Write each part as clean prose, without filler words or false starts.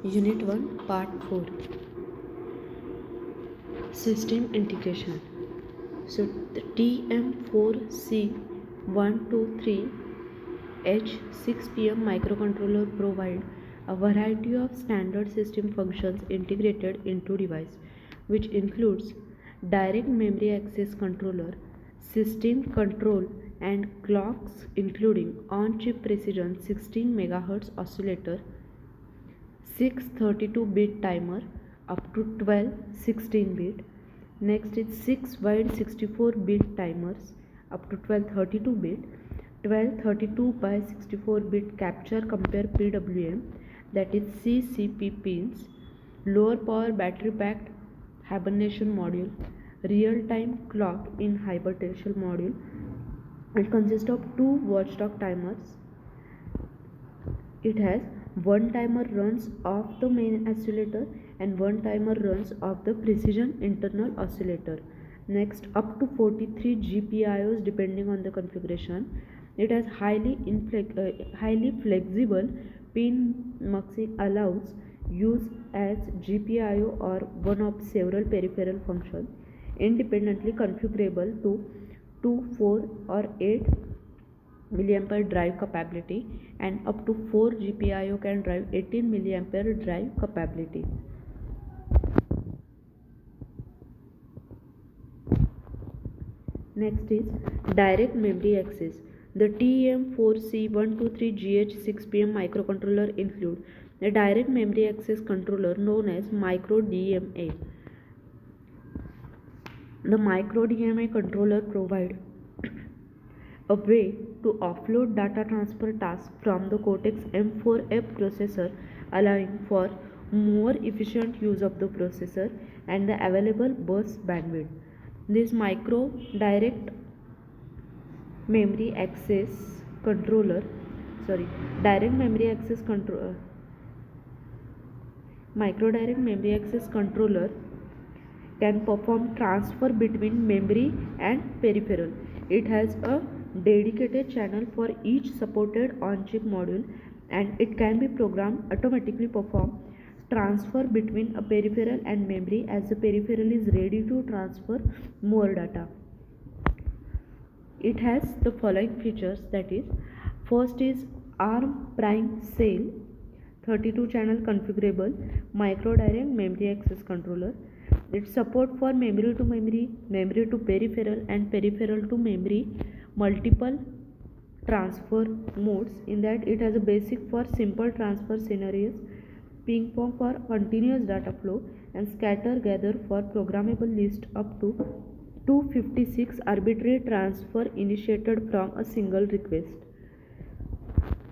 Unit 1, Part 4, System Integration. So the TM4C123H6PM microcontroller provide a variety of standard system functions integrated into device, which includes direct memory access controller, system control and clocks including on-chip precision 16 MHz oscillator, 6 32-bit timer up to 12 16-bit. Next is 6 wide 64-bit timers up to 12 32-bit, 12 32 by 64-bit capture compare PWM, that is CCP pins, lower power battery packed hibernation module, real time clock in hibernation module. It consists of two watchdog timers. It has one timer runs off the main oscillator and one timer runs off the precision internal oscillator. Next, up to 43 GPIOs depending on the configuration. It has highly flexible pin muxing, allows use as GPIO or one of several peripheral functions, independently configurable to 2, 4 or 8 milliampere drive capability, and up to 4 GPIO can drive 18 milliampere drive capability. Next is direct memory access. The TM4C123GH6PM microcontroller include a direct memory access controller known as micro DMA. The micro DMA controller provides a way to offload data transfer tasks from the Cortex M4F processor, allowing for more efficient use of the processor and the available bus bandwidth. This micro direct memory access controller, direct memory access controller, micro direct memory access controller can perform transfer between memory and peripheral. It has a dedicated channel for each supported on-chip module, and it can be programmed automatically perform transfer between a peripheral and memory as the peripheral is ready to transfer more data. It has the following features, that is, first is ARM Prime Cell 32 channel configurable micro direct memory access controller. It support for memory to memory, memory to peripheral and peripheral to memory multiple transfer modes, in that it has a basic for simple transfer scenarios, ping pong for continuous data flow, and scatter gather for programmable list up to 256 arbitrary transfer initiated from a single request.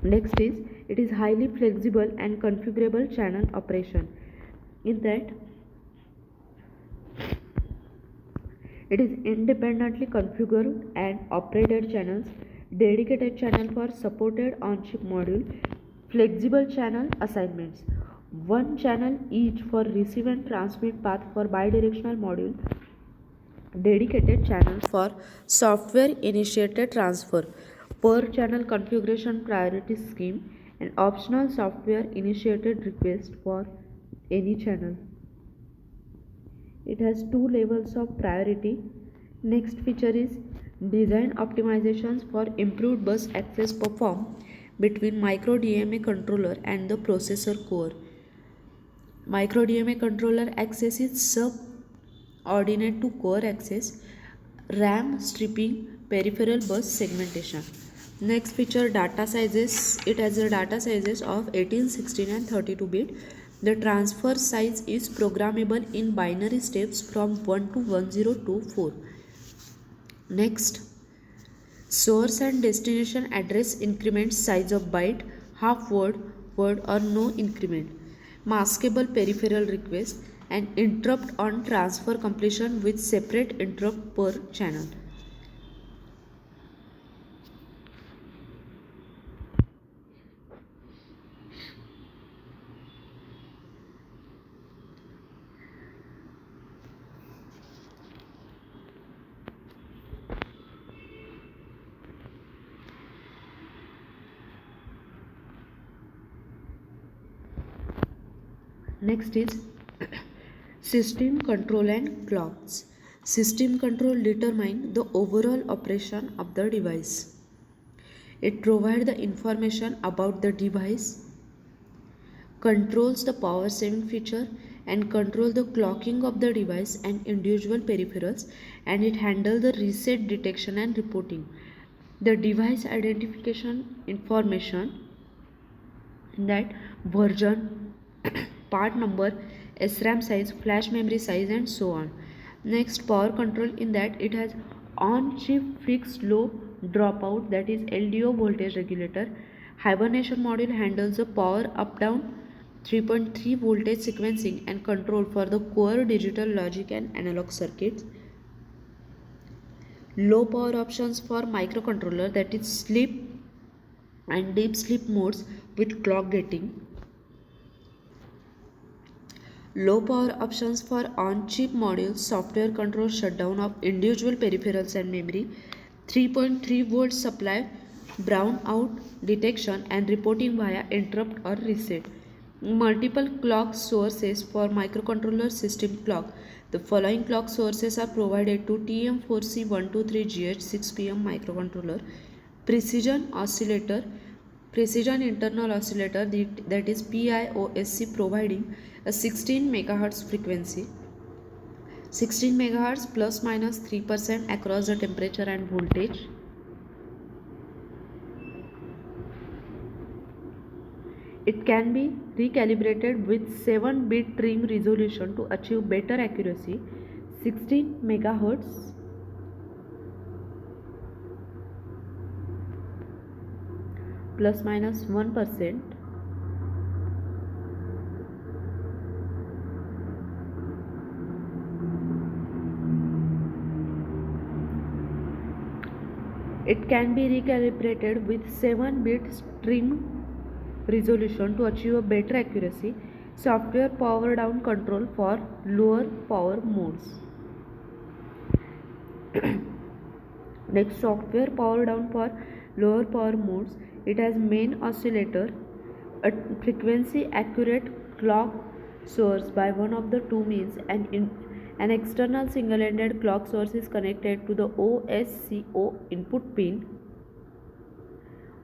Next is, it is highly flexible and configurable channel operation, in that it is independently configured and operated channels, dedicated channel for supported on-chip module, flexible channel assignments, one channel each for receive and transmit path for bidirectional module, dedicated channel for software initiated transfer, per channel configuration priority scheme, and optional software initiated request for any channel. It has two levels of priority. Next feature is design optimizations for improved bus access performed between micro DMA controller and the processor core. Micro DMA controller access is subordinate to core access, RAM stripping, peripheral bus segmentation. Next feature, data sizes. It has a data sizes of 18, 16 and 32 bit. The transfer size is programmable in binary steps from 1 to 1024. Next, source and destination address increment size of byte, half word, word or no increment. Maskable peripheral request and interrupt on transfer completion with separate interrupt per channel. Next is system control and clocks. System control determine the overall operation of the device. It provides the information about the device, controls the power saving feature, and control the clocking of the device and individual peripherals, and it handles the reset detection and reporting. The device identification information, that version, part number, SRAM size, flash memory size, and so on. Next, power control, in that it has on-chip fixed low dropout, that is LDO voltage regulator. Hibernation module handles the power up down 3.3 voltage sequencing and control for the core digital logic and analog circuits. Low power options for microcontroller, that is sleep and deep sleep modes with clock gating. Low power options for on-chip modules, software control shutdown of individual peripherals and memory, 3.3 volt supply, brownout detection and reporting via interrupt or reset. Multiple clock sources for microcontroller system clock. The following clock sources are provided to TM4C123GH 6PM microcontroller: precision oscillator, precision internal oscillator, that is PIOSC, providing a 16 MHz frequency, 16 MHz plus minus 3% across the temperature and voltage. It can be recalibrated with 7-bit trim resolution to achieve better accuracy. 16 MHz plus minus 1%. It can be recalibrated with 7-bit trim resolution to achieve a better accuracy. Software power down control for lower power modes. Next, software power down for lower power modes. It has main oscillator, a frequency accurate clock source by one of the two means, and an external single-ended clock source is connected to the OSCO input pin,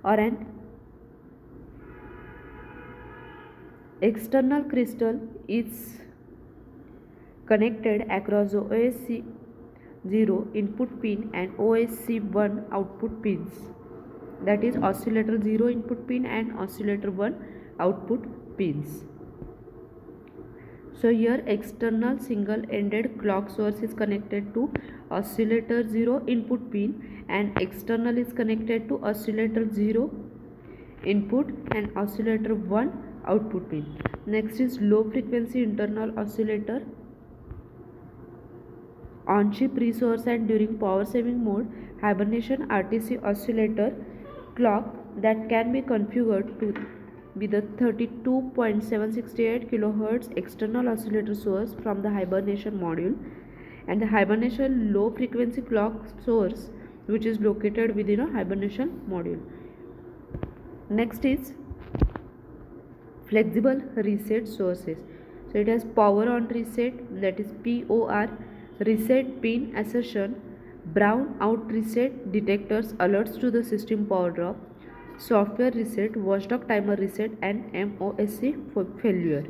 or an external crystal is connected across the OSC0 input pin and OSC1 output pins, that is oscillator 0 input pin and oscillator 1 output pins. So here external single ended clock source is connected to oscillator 0 input pin, and external is connected to oscillator 0 input and oscillator 1 output pin. Next is low frequency internal oscillator. On chip resource and during power saving mode, hibernation RTC oscillator clock that can be configured to be the 32.768 kHz external oscillator source from the hibernation module, and the hibernation low frequency clock source which is located within a hibernation module. Next is flexible reset sources. So it has power on reset, that is POR, reset pin assertion, brown out reset detectors alerts to the system power drop, software reset, watchdog timer reset, and MOSC for failure.